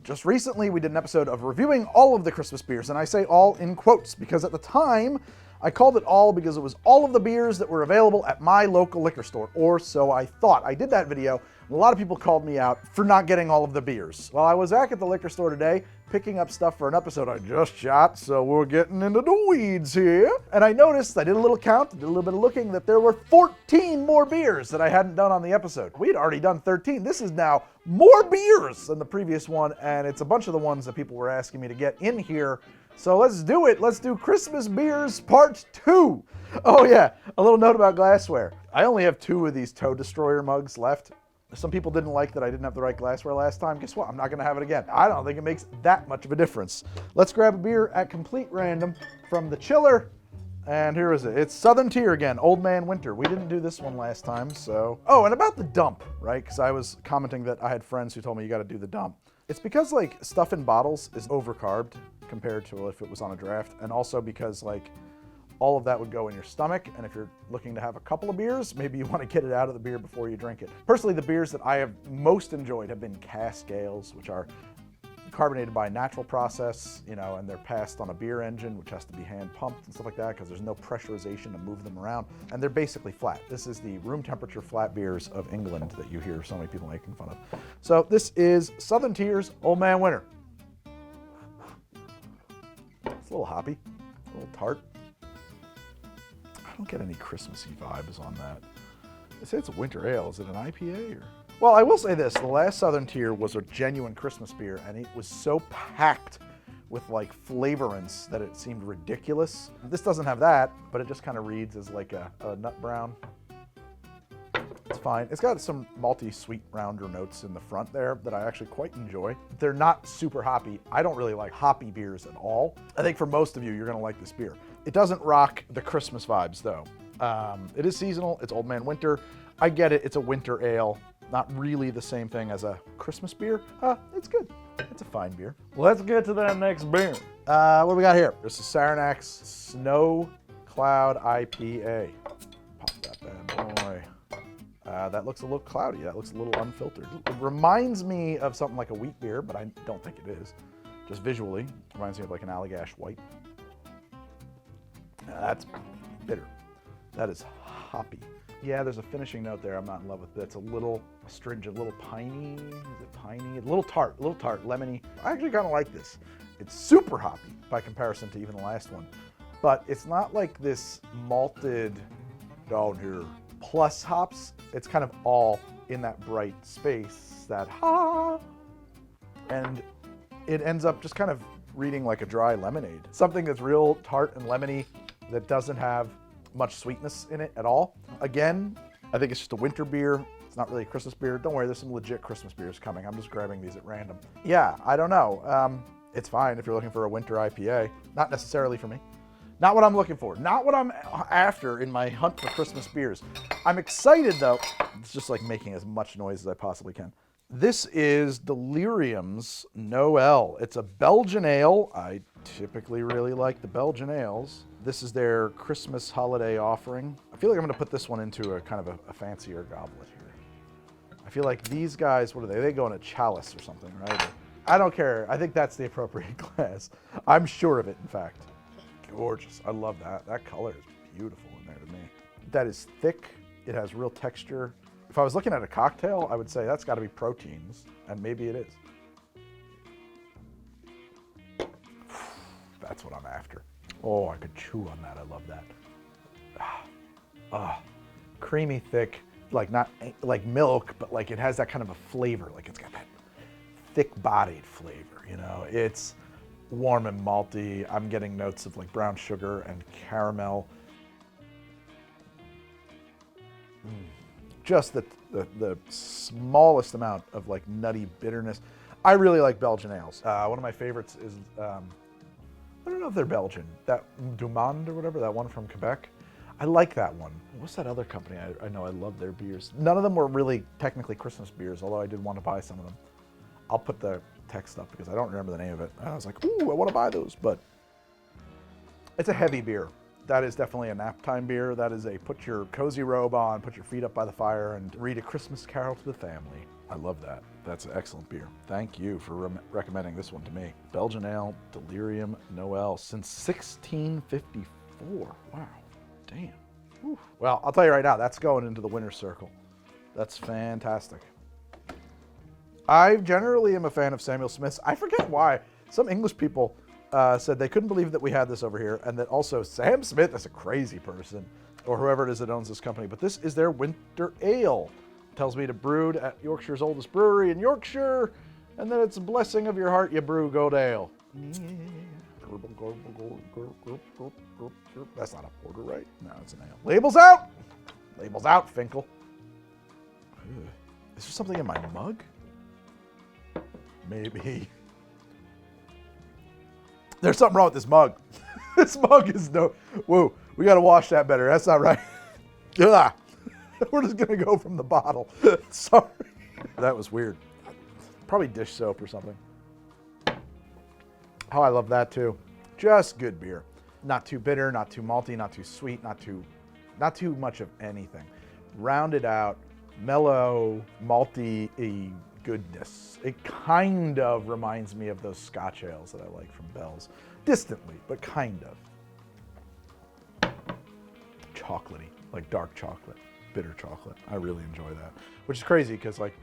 Just recently, we did an episode of reviewing all of the Christmas beers, and I say all in quotes because at the time, I called it all because it was all of the beers that were available at my local liquor store, or so I thought. I did that video, and a lot of people called me out for not getting all of the beers. Well, I was back at the liquor store today, picking up stuff for an episode I just shot, so we're getting into the weeds here. And I noticed, I did a little count, did a little bit of looking, that there were 14 more beers that I hadn't done on the episode. We had already done 13. This is now more beers than the previous one, and it's a bunch of the ones that people were asking me to get in here. So let's do it. Let's do Christmas Beers Part 2. Oh yeah, a little note about glassware. I only have 2 of these Toe Destroyer mugs left. Some people didn't like that I didn't have the right glassware last time. Guess what? I'm not going to have it again. I don't think it makes that much of a difference. Let's grab a beer at complete random from the chiller. And here is it. It's Southern Tier again, Old Man Winter. We didn't do this one last time, so... Oh, and about the dump, right? Because I was commenting that I had friends who told me you got to do the dump. It's because, like, stuff in bottles is overcarbed compared to if it was on a draft, and also because, like, all of that would go in your stomach, and if you're looking to have a couple of beers, maybe you want to get it out of the beer before you drink it. Personally, the beers that I have most enjoyed have been cask ales, which are carbonated by a natural process, you know, and they're passed on a beer engine, which has to be hand pumped and stuff like that because there's no pressurization to move them around, and they're basically flat. This is the room temperature flat beers of England that you hear so many people making fun of. So this is Southern Tier's Old Man Winter. It's a little hoppy, a little tart. I don't get any Christmassy vibes on that. They say it's a winter ale. Is it an IPA or? Well, I will say this, the last Southern Tier was a genuine Christmas beer, and it was so packed with like flavorants that it seemed ridiculous. This doesn't have that, but it just kind of reads as like a nut brown. It's fine. It's got some malty, sweet, rounder notes in the front there that I actually quite enjoy. They're not super hoppy. I don't really like hoppy beers at all. I think for most of you, you're gonna like this beer. It doesn't rock the Christmas vibes though. It is seasonal, it's Old Man Winter. I get it, it's a winter ale. Not really the same thing as a Christmas beer. It's good. It's a fine beer. Let's get to that next beer. What do we got here? This is Saranac's Snow Cloud IPA. Pop that bad boy. That looks a little cloudy. That looks a little unfiltered. It reminds me of something like a wheat beer, but I don't think it is. Just visually, reminds me of like an Allagash White. That's bitter. That is hoppy. Yeah, there's a finishing note there I'm not in love with. It's a little astringent, a little piney. Is it piney? A little tart, lemony. I actually kind of like this. It's super hoppy by comparison to even the last one. But it's not like this malted down here plus hops. It's kind of all in that bright space, that ha. And it ends up just kind of reading like a dry lemonade. Something that's real tart and lemony that doesn't have much sweetness in it at all. Again, I think it's just a winter beer. It's not really a Christmas beer. Don't worry, there's some legit Christmas beers coming. I'm just grabbing these at random. Yeah, I don't know. It's fine if you're looking for a winter IPA. Not necessarily for me. Not what I'm looking for. Not what I'm after in my hunt for Christmas beers. I'm excited though. It's just like making as much noise as I possibly can. This is Delirium's Noel. It's a Belgian ale. I typically really like the Belgian ales. This is their Christmas holiday offering. I feel like I'm gonna put this one into a kind of a fancier goblet here. I feel like these guys, what are they? They go in a chalice or something, right? I don't care. I think that's the appropriate glass. I'm sure of it, in fact. Gorgeous. I love that. That color is beautiful in there to me. That is thick. It has real texture. If I was looking at a cocktail, I would say that's got to be proteins, and maybe it is. That's what I'm after. Oh, I could chew on that. I love that. Creamy, thick, like not like milk, but like it has that kind of a flavor. Like it's got that thick-bodied flavor, you know? It's warm and malty. I'm getting notes of like brown sugar and caramel. Just the smallest amount of like nutty bitterness. I really like Belgian ales. One of my favorites is, I don't know if they're Belgian, that Dumond or whatever, that one from Quebec. I like that one. What's that other company? I know I love their beers. None of them were really technically Christmas beers, although I did want to buy some of them. I'll put the text up because I don't remember the name of it. I was like, ooh, I want to buy those, but it's a heavy beer. That is definitely a nap time beer. That is a put your cozy robe on, put your feet up by the fire, and read A Christmas Carol to the family. I love that. That's an excellent beer. Thank you for recommending this one to me. Belgian Ale, Delirium, Noel, since 1654. Wow, damn. Whew. Well, I'll tell you right now, that's going into the winner's circle. That's fantastic. I generally am a fan of Samuel Smith's. I forget why. Some English people said they couldn't believe that we had this over here, and that also Sam Smith is a crazy person, or whoever it is that owns this company. But this is their winter ale. Tells me to brewed at Yorkshire's oldest brewery in Yorkshire, and then it's a blessing of your heart you brew good ale. That's not a porter, right? No, it's an ale. Labels out! Labels out, Finkel. Ugh. Is there something in my mug? Maybe. There's something wrong with this mug. This mug is no... Whoa, we gotta wash that better. That's not right. Ugh. We're just gonna go from the bottle. Sorry. That was weird. Probably dish soap or something. Oh, I love that too. Just good beer. Not too bitter, not too malty, not too sweet, not too much of anything. Rounded out, mellow, malty goodness. It kind of reminds me of those Scotch ales that I like from Bell's. Distantly, but kind of. Chocolatey, like dark chocolate. Bitter chocolate. I really enjoy that, which is crazy because like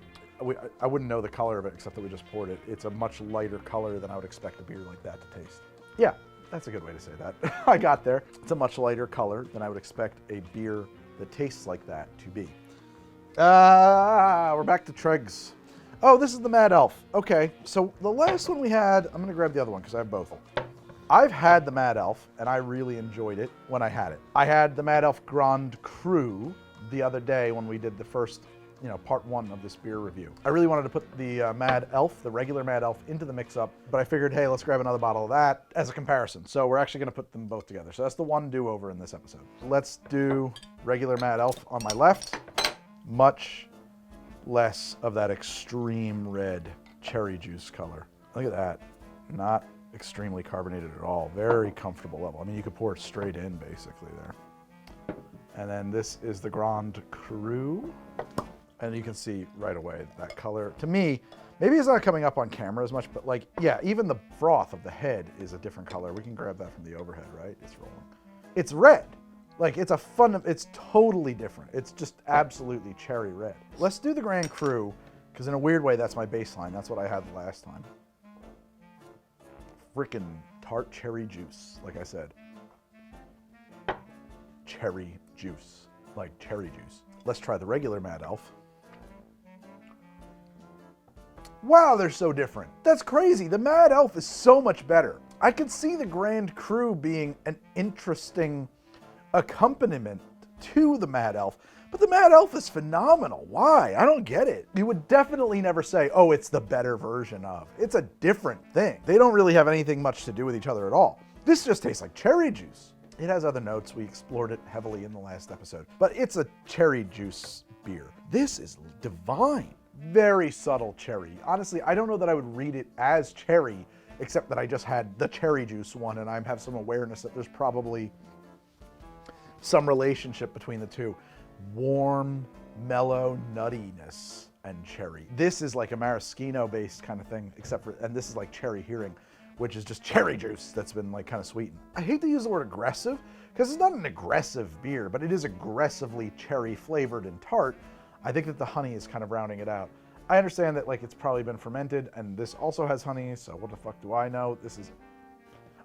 I wouldn't know the color of it except that we just poured it. It's a much lighter color than I would expect a beer like that to taste. Yeah, that's a good way to say that. I got there. It's a much lighter color than I would expect a beer that tastes like that to be. We're back to Troegs. Oh, this is the Mad Elf. Okay, so the last one we had, I'm gonna grab the other one because I have both. I've had the Mad Elf and I really enjoyed it when I had it. I had the Mad Elf Grand Cru the other day when we did the first, part 1 of this beer review. I really wanted to put the Mad Elf, the regular Mad Elf, into the mix-up, but I figured, hey, let's grab another bottle of that as a comparison. So we're actually gonna put them both together. So that's the one do-over in this episode. Let's do regular Mad Elf on my left. Much less of that extreme red cherry juice color. Look at that. Not extremely carbonated at all. Very comfortable level. I mean, you could pour it straight in basically there. And then this is the Grand Cru. And you can see right away that color. To me, maybe it's not coming up on camera as much, but like, yeah, even the froth of the head is a different color. We can grab that from the overhead, right? It's rolling. It's red. Like, it's totally different. It's just absolutely cherry red. Let's do the Grand Cru, because in a weird way, that's my baseline. That's what I had last time. Frickin' tart cherry juice, like I said. Cherry juice, like cherry juice. Let's try the regular Mad Elf. Wow, they're so different. That's crazy. The Mad Elf is so much better. I could see the Grand Cru being an interesting accompaniment to the Mad Elf, but the Mad Elf is phenomenal. Why? I don't get it. You would definitely never say, oh, it's the better version of. It's a different thing. They don't really have anything much to do with each other at all. This just tastes like cherry juice. It has other notes. We explored it heavily in the last episode, but it's a cherry juice beer. This is divine. Very subtle cherry. Honestly, I don't know that I would read it as cherry, except that I just had the cherry juice one, and I have some awareness that there's probably some relationship between the two. Warm, mellow nuttiness and cherry. This is like a maraschino-based kind of thing, and this is like cherry hearing, which is just cherry juice that's been like kind of sweetened. I hate to use the word aggressive, because it's not an aggressive beer, but it is aggressively cherry flavored and tart. I think that the honey is kind of rounding it out. I understand that like it's probably been fermented, and this also has honey, so what the fuck do I know?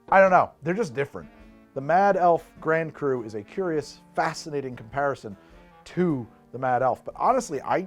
I don't know. They're just different. The Mad Elf Grand Cru is a curious, fascinating comparison to the Mad Elf. But honestly, I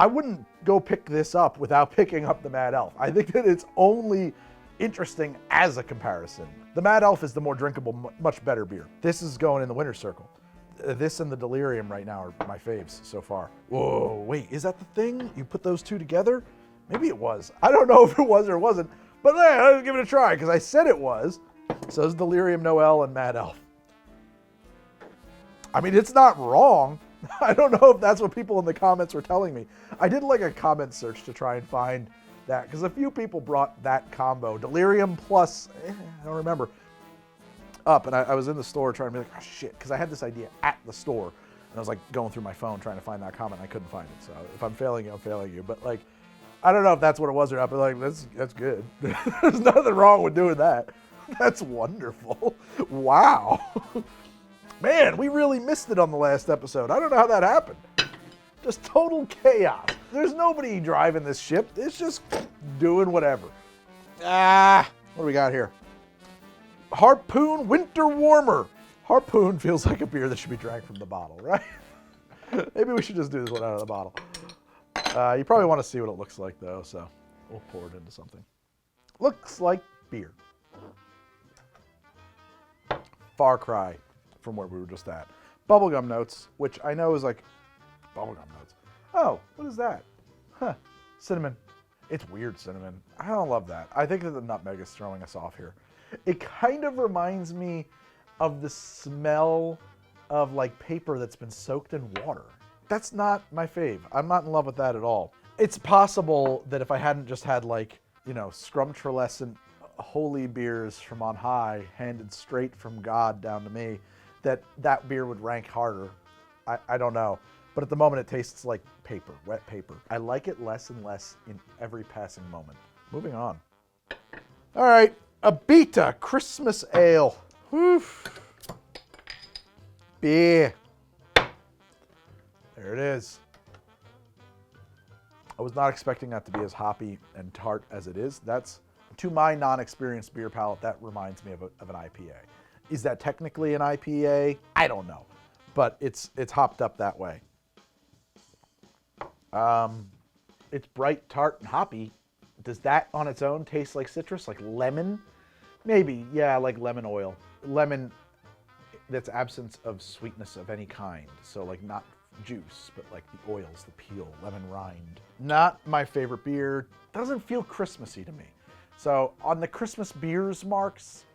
wouldn't go pick this up without picking up the Mad Elf. I think that it's only interesting as a comparison. The Mad Elf is the more drinkable, much better beer. This is going in the winner's circle. This and the Delirium right now are my faves so far. Whoa, wait, is that the thing? You put those two together? Maybe it was. I don't know if it was or it wasn't, but let's give it a try, because I said it was. So it's Delirium, Noel, and Mad Elf. I mean, it's not wrong. I don't know if that's what people in the comments were telling me. I did like a comment search to try and find that, because a few people brought that combo, Delirium plus, I don't remember, up, and I was in the store trying to be like, oh shit, because I had this idea at the store, and I was like going through my phone trying to find that comment, and I couldn't find it. So if I'm failing you, I'm failing you. But like, I don't know if that's what it was or not, but like that's good. There's nothing wrong with doing that. That's wonderful. Wow. Man, we really missed it on the last episode. I don't know how that happened. Just total chaos. There's nobody driving this ship. It's just doing whatever. What do we got here? Harpoon Winter Warmer. Harpoon feels like a beer that should be drank from the bottle, right? Maybe we should just do this one out of the bottle. You probably want to see what it looks like, though, so we'll pour it into something. Looks like beer. Far cry from where we were just at. Bubblegum notes, which I know is like bubblegum notes. Oh, what is that? Huh, cinnamon. It's weird cinnamon. I don't love that. I think that the nutmeg is throwing us off here. It kind of reminds me of the smell of like paper that's been soaked in water. That's not my fave. I'm not in love with that at all. It's possible that if I hadn't just had like, scrumptulescent holy beers from on high, handed straight from God down to me, that beer would rank harder. I don't know. But at the moment it tastes like paper, wet paper. I like it less and less in every passing moment. Moving on. All right, Abita Christmas Ale. Woof. Beer. There it is. I was not expecting that to be as hoppy and tart as it is. That's, to my non-experienced beer palate, that reminds me of an IPA. Is that technically an IPA? I don't know, but it's hopped up that way. It's bright, tart, and hoppy. Does that on its own taste like citrus, like lemon? Maybe, yeah, like lemon oil. Lemon that's absence of sweetness of any kind. So like not juice, but like the oils, the peel, lemon rind. Not my favorite beer. Doesn't feel Christmassy to me. So on the Christmas beers marks,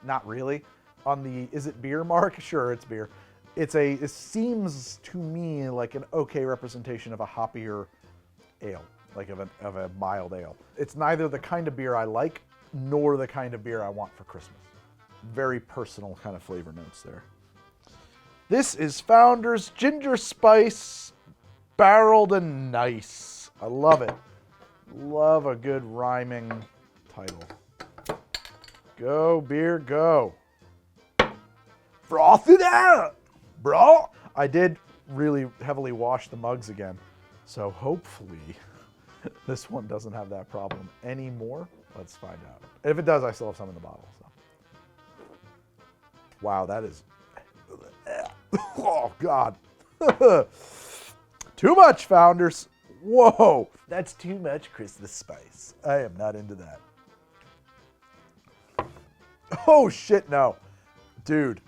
not really. On the is it beer mark? Sure, it's beer. It seems to me like an okay representation of a hoppier ale, like of a mild ale. It's neither the kind of beer I like, nor the kind of beer I want for Christmas. Very personal kind of flavor notes there. This is Founder's Ginger Spice Barreled and Nice. I love it. Love a good rhyming title. Go, beer, go. Froth it out, bro. I did really heavily wash the mugs again, so hopefully this one doesn't have that problem anymore. Let's find out. If it does, I still have some in the bottle. So. Wow, that is... Oh, God. Too much, Founders. Whoa. That's too much Christmas spice. I am not into that. Oh, shit, no. Dude,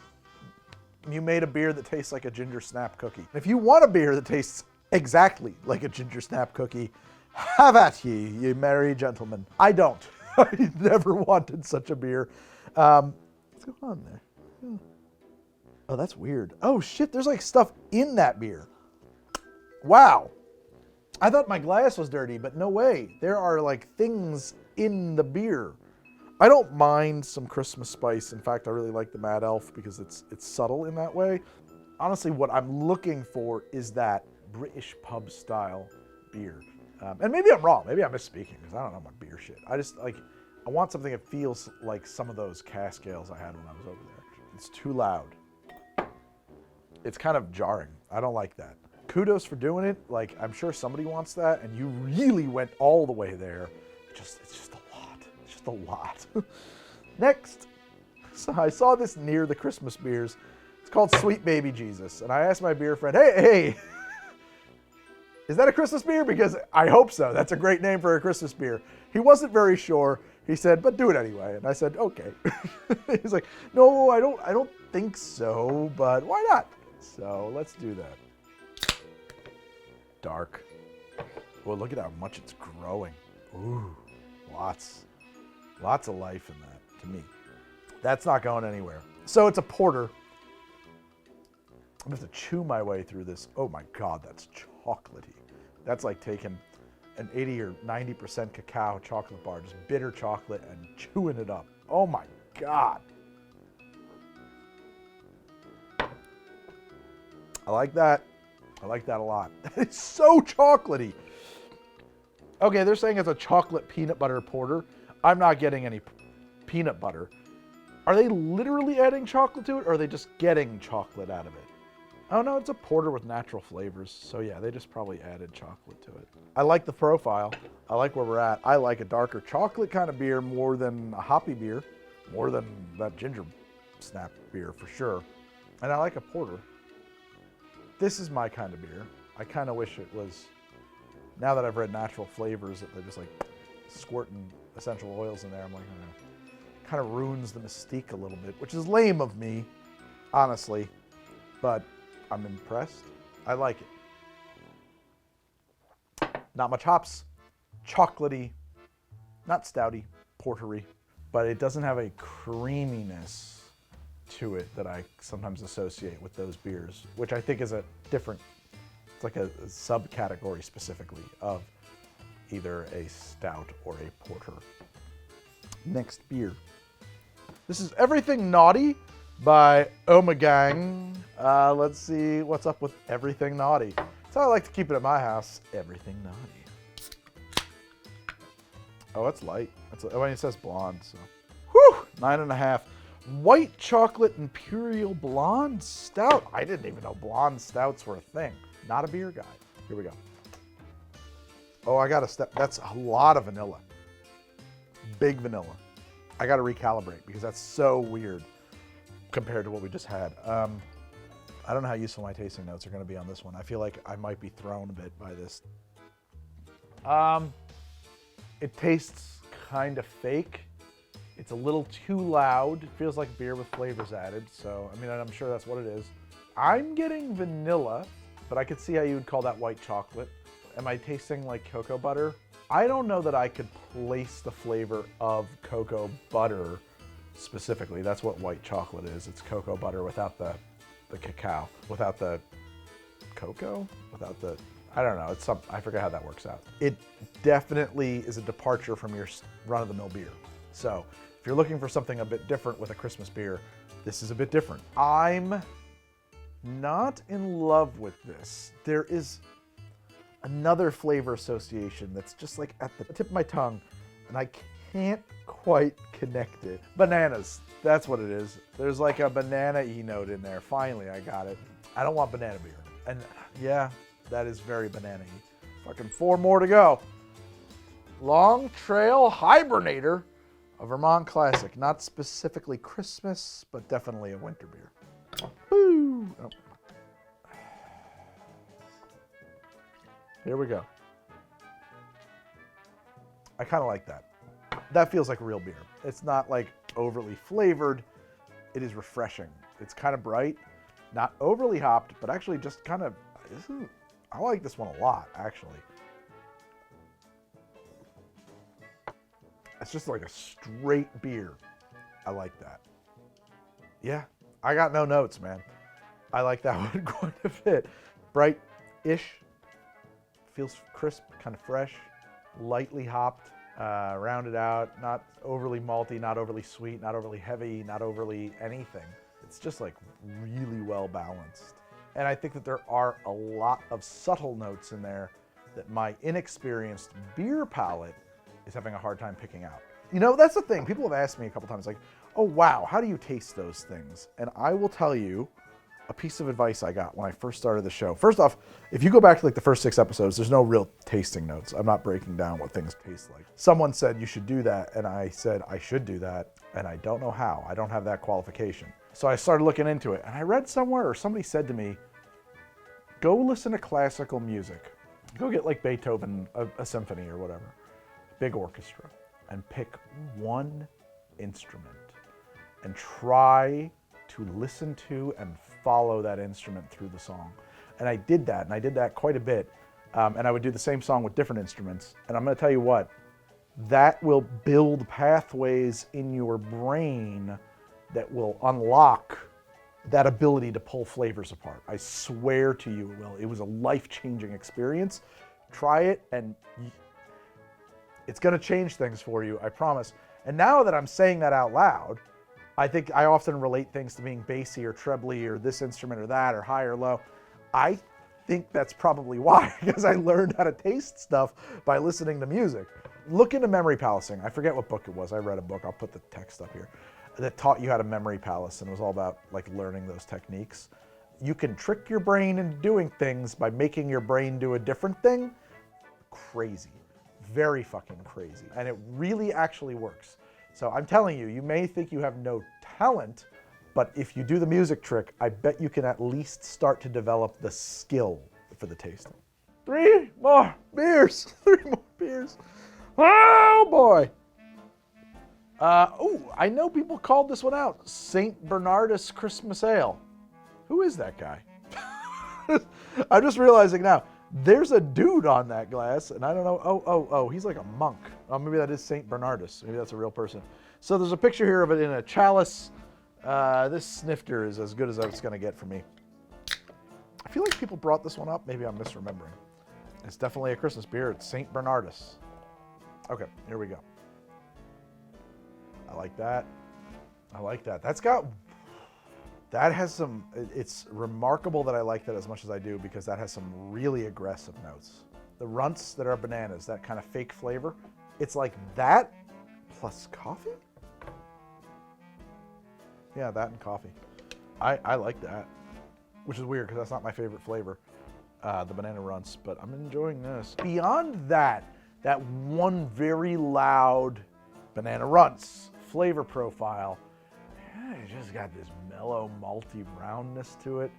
you made a beer that tastes like a ginger snap cookie. If you want a beer that tastes exactly like a ginger snap cookie, have at ye merry gentlemen. I don't. I never wanted such a beer. What's going on there? Oh, that's weird. Oh, shit, there's like stuff in that beer. Wow. I thought my glass was dirty, but no way. There are like things in the beer. I don't mind some Christmas spice. In fact, I really like the Mad Elf because it's subtle in that way. Honestly, what I'm looking for is that British pub style beer. And maybe I'm wrong. Maybe I'm misspeaking because I don't know my beer shit. I want something that feels like some of those cask ales I had when I was over there. It's too loud. It's kind of jarring. I don't like that. Kudos for doing it. Like, I'm sure somebody wants that, and you really went all the way there. It's just a lot. It's just a lot. Next, so I saw this near the Christmas beers. It's called Sweet Baby Jesus, and I asked my beer friend, hey, is that a Christmas beer? Because I hope so. That's a great name for a Christmas beer. He wasn't very sure. He said, but do it anyway. And I said, okay. He's like, no, I don't think so, but why not? So let's do that. Dark. Well, look at how much it's growing. Ooh, lots of life in that, to me. That's not going anywhere. So it's a porter. I'm gonna have to chew my way through this. Oh my God, that's chocolatey. That's like taking an 80 or 90% cacao chocolate bar, just bitter chocolate and chewing it up. Oh my God. I like that. I like that a lot. It's so chocolatey. Okay, they're saying it's a chocolate peanut butter porter. I'm not getting any peanut butter. Are they literally adding chocolate to it, or are they just getting chocolate out of it? Oh no, it's a porter with natural flavors. So yeah, they just probably added chocolate to it. I like the profile. I like where we're at. I like a darker chocolate kind of beer more than a hoppy beer, more than that ginger snap beer for sure. And I like a porter. This is my kind of beer. I kind of wish it was, now that I've read natural flavors, that they're just like squirting essential oils in there. I'm like, kind of ruins the mystique a little bit, which is lame of me, honestly, but I'm impressed. I like it. Not much hops, chocolatey, not stouty, portery, but it doesn't have a creaminess to it that I sometimes associate with those beers, which I think is a different, it's like a subcategory specifically of either a stout or a porter. Next beer. This is Everything Naughty by Ommegang. Let's see what's up with Everything Naughty. That's how I like to keep it at my house. Everything Naughty. Oh, it's light. It says blonde, so. Whew, 9.5. White chocolate imperial blonde stout. I didn't even know blonde stouts were a thing. Not a beer guy. Here we go. Oh, I got a step. That's a lot of vanilla. Big vanilla. I got to recalibrate because that's so weird compared to what we just had. I don't know how useful my tasting notes are going to be on this one. I feel like I might be thrown a bit by this. It tastes kind of fake. It's a little too loud. It feels like beer with flavors added. So, I mean, I'm sure that's what it is. I'm getting vanilla, but I could see how you would call that white chocolate. Am I tasting like cocoa butter? I don't know that I could place the flavor of cocoa butter specifically. That's what white chocolate is. It's cocoa butter without the cacao, without the cocoa, without the, I don't know. It's some, I forget how that works out. It definitely is a departure from your run-of-the-mill beer. So if you're looking for something a bit different with a Christmas beer, this is a bit different. I'm not in love with this. There is another flavor association that's just like at the tip of my tongue, and I can't quite connect it. Bananas, that's what it is. There's like a banana-y note in there. Finally, I got it. I don't want banana beer. And yeah, that is very banana-y. Fucking 4 more to go. Long Trail Hibernator, a Vermont classic. Not specifically Christmas, but definitely a winter beer. Boo! Oh. Here we go. I kind of like that. That feels like real beer. It's not like overly flavored. It is refreshing. It's kind of bright, not overly hopped, but actually just kind of, I like this one a lot, actually. It's just like a straight beer. I like that. Yeah, I got no notes, man. I like that one quite a bit. Bright-ish. Feels crisp, kind of fresh, lightly hopped, rounded out, not overly malty, not overly sweet, not overly heavy, not overly anything. It's just like really well balanced. And I think that there are a lot of subtle notes in there that my inexperienced beer palate is having a hard time picking out. You know, that's the thing. People have asked me a couple times like, oh wow, how do you taste those things? And I will tell you a piece of advice I got when I first started the show. First off, if you go back to like the first 6 episodes, there's no real tasting notes. I'm not breaking down what things taste like. Someone said you should do that, and I said I should do that, and I don't know how. I don't have that qualification. So I started looking into it, and I read somewhere, or somebody said to me, go listen to classical music. Go get like Beethoven, a symphony or whatever, big orchestra, and pick one instrument and try to listen to and follow that instrument through the song. And I did that, and I did that quite a bit. And I would do the same song with different instruments. And I'm gonna tell you what, that will build pathways in your brain that will unlock that ability to pull flavors apart. I swear to you it will. It was a life-changing experience. Try it, and it's gonna change things for you, I promise. And now that I'm saying that out loud, I think I often relate things to being bassy or trebly or this instrument or that or high or low. I think that's probably why, because I learned how to taste stuff by listening to music. Look into memory palacing. I forget what book it was. I read a book. I'll put the text up here. That taught you how to memory palace, and it was all about like learning those techniques. You can trick your brain into doing things by making your brain do a different thing. Crazy. Very fucking crazy. And it really actually works. So I'm telling you, you may think you have no talent, but if you do the music trick, I bet you can at least start to develop the skill for the tasting. 3 more beers. 3 more beers. Oh boy. I know people called this one out. St. Bernardus Christmas Ale. Who is that guy? I'm just realizing now, there's a dude on that glass, and I don't know. Oh, he's like a monk. Oh, maybe that is St. Bernardus. Maybe that's a real person. So there's a picture here of it in a chalice. This snifter is as good as it's going to get for me. I feel like people brought this one up. Maybe I'm misremembering. It's definitely a Christmas beer. It's St. Bernardus. Okay, here we go. I like that. I like that. That has some, it's remarkable that I like that as much as I do because that has some really aggressive notes. The runts that are bananas, that kind of fake flavor, it's like that plus coffee? Yeah, that and coffee. I like that, which is weird because that's not my favorite flavor, the banana runts, but I'm enjoying this. Beyond that one very loud banana runts flavor profile, it just got this mellow, malty brownness to it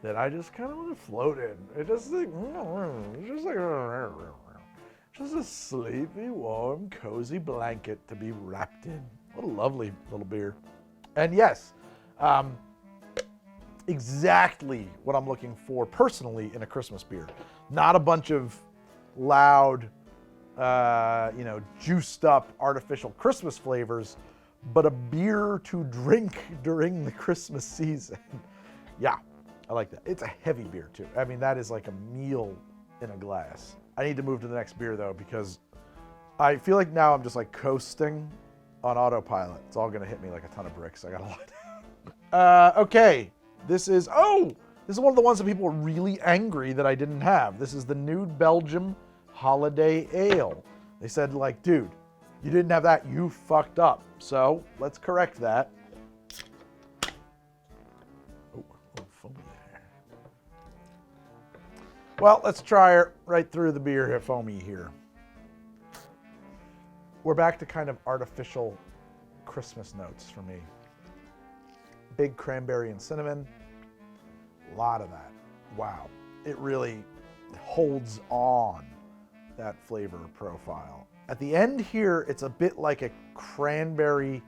that I just kind of want to float in. It's just like just a sleepy, warm, cozy blanket to be wrapped in. What a lovely little beer. And yes, exactly what I'm looking for personally in a Christmas beer. Not a bunch of loud, juiced up artificial Christmas flavors, but a beer to drink during the Christmas season. Yeah, I like that. It's a heavy beer too. I mean, that is like a meal in a glass. I need to move to the next beer though, because I feel like now I'm just like coasting on autopilot. It's all gonna hit me like a ton of bricks. I got a lot. Okay, this is one of the ones that people were really angry that I didn't have. This is the new Belgian Holiday Ale. They said like, dude, you didn't have that, you fucked up. So let's correct that. Oh, foamy there. Well, let's try it right through the beer here, foamy here. We're back to kind of artificial Christmas notes for me. Big cranberry and cinnamon, a lot of that. Wow, it really holds on that flavor profile. At the end here, it's a bit like a cranberry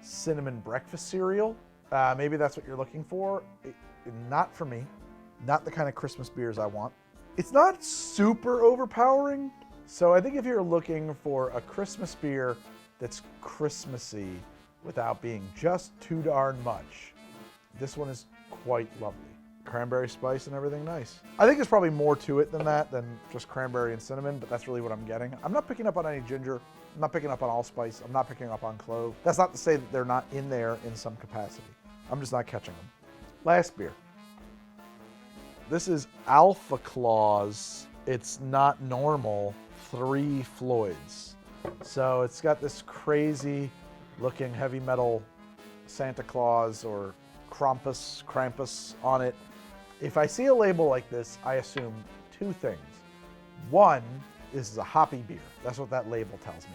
cinnamon breakfast cereal. Maybe that's what you're looking for. Not for me. Not the kind of Christmas beers I want. It's not super overpowering. So I think if you're looking for a Christmas beer that's Christmassy without being just too darn much, this one is quite lovely. Cranberry spice and everything nice. I think there's probably more to it than that, than just cranberry and cinnamon, but that's really what I'm getting. I'm not picking up on any ginger. I'm not picking up on allspice. I'm not picking up on clove. That's not to say that they're not in there in some capacity. I'm just not catching them. Last beer. This is Alpha Claus. It's not normal. 3 Floyds. So it's got this crazy looking heavy metal Santa Claus or Krampus on it. If I see a label like this, I assume 2 things. 1, this is a hoppy beer. That's what that label tells me.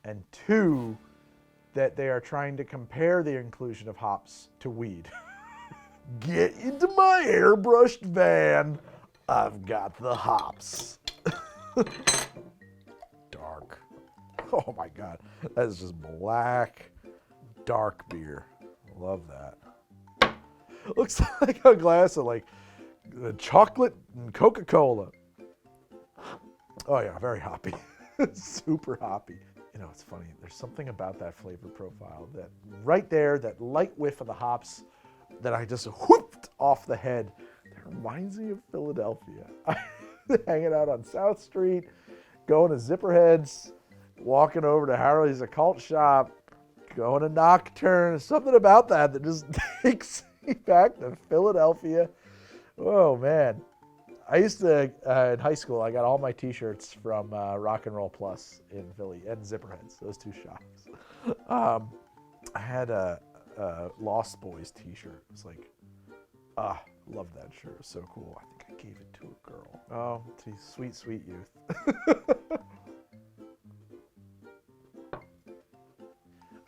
And 2, that they are trying to compare the inclusion of hops to weed. Get into my airbrushed van. I've got the hops. Dark. Oh my God. That is just black, dark beer. Love that. Looks like a glass of like chocolate and Coca-Cola. Oh yeah, very hoppy. Super hoppy. You know, it's funny. There's something about that flavor profile that right there, that light whiff of the hops that I just whooped off the head. That reminds me of Philadelphia. Hanging out on South Street, going to Zipperheads, walking over to Harold's Occult Shop, going to Nocturne. Something about that just takes me back to Philadelphia. Oh man, I used to, in high school, I got all my t-shirts from Rock and Roll Plus in Philly and Zipperheads, those two shops. I had a Lost Boys t-shirt. It was like, love that shirt. It was so cool. I think I gave it to a girl. Oh, geez, sweet, sweet youth.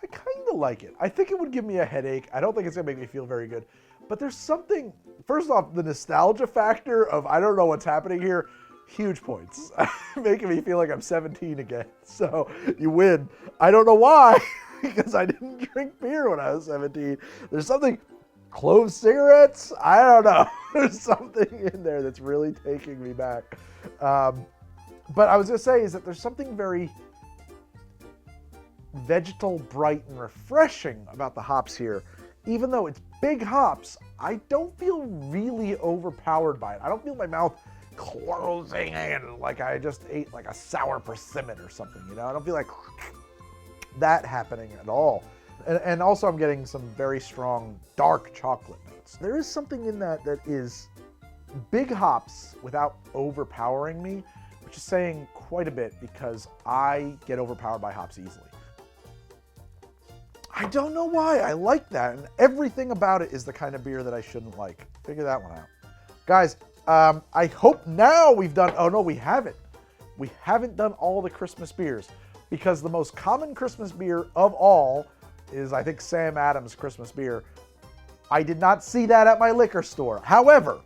I kind of like it. I think it would give me a headache. I don't think it's going to make me feel very good. But there's something, first off, the nostalgia factor of I don't know what's happening here, huge points. Making me feel like I'm 17 again. So you win. I don't know why, because I didn't drink beer when I was 17. There's something, clove cigarettes? I don't know. There's something in there that's really taking me back. But I was going to say is that there's something very vegetal, bright, and refreshing about the hops here. Even though it's big hops, I don't feel really overpowered by it. I don't feel my mouth closing in like I just ate like a sour persimmon or something, you know? I don't feel like that happening at all. And also I'm getting some very strong dark chocolate notes. There is something in that is big hops without overpowering me, which is saying quite a bit because I get overpowered by hops easily. I don't know why. I like that. And everything about it is the kind of beer that I shouldn't like. Figure that one out. Guys, I hope now we've done... Oh, no, we haven't. We haven't done all the Christmas beers because the most common Christmas beer of all is, I think, Sam Adams Christmas beer. I did not see that at my liquor store. However,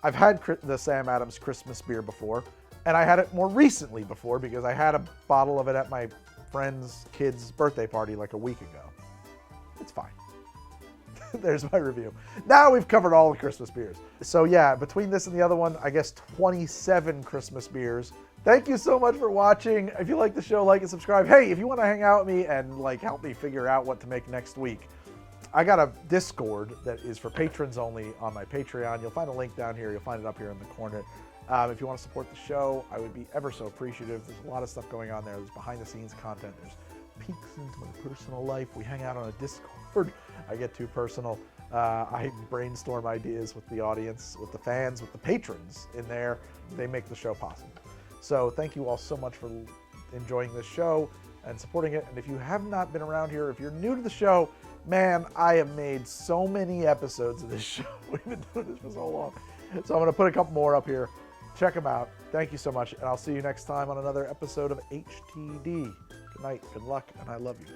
I've had the Sam Adams Christmas beer before, and I had it more recently before because I had a bottle of it at my friend's kid's birthday party like a week ago. It's fine. There's my review. Now we've covered all the Christmas beers. So yeah, between this and the other one, I guess 27 Christmas beers. Thank you so much for watching. If you like the show, like and subscribe. Hey, if you want to hang out with me and like help me figure out what to make next week, I got a Discord that is for patrons only on my Patreon. You'll find a link down here. You'll find it up here in the corner. If you want to support the show, I would be ever so appreciative. There's a lot of stuff going on there. There's behind the scenes content. There's peeks into my personal life. We hang out on a Discord. I get too personal. I brainstorm ideas with the audience, with the fans, with the patrons in there. They make the show possible. So thank you all so much for enjoying this show and supporting it. And if you have not been around here, if you're new to the show, man, I have made so many episodes of this show. We've been doing this for so long. So I'm going to put a couple more up here. Check them out. Thank you so much. And I'll see you next time on another episode of HTD. Good night, good luck, and I love you.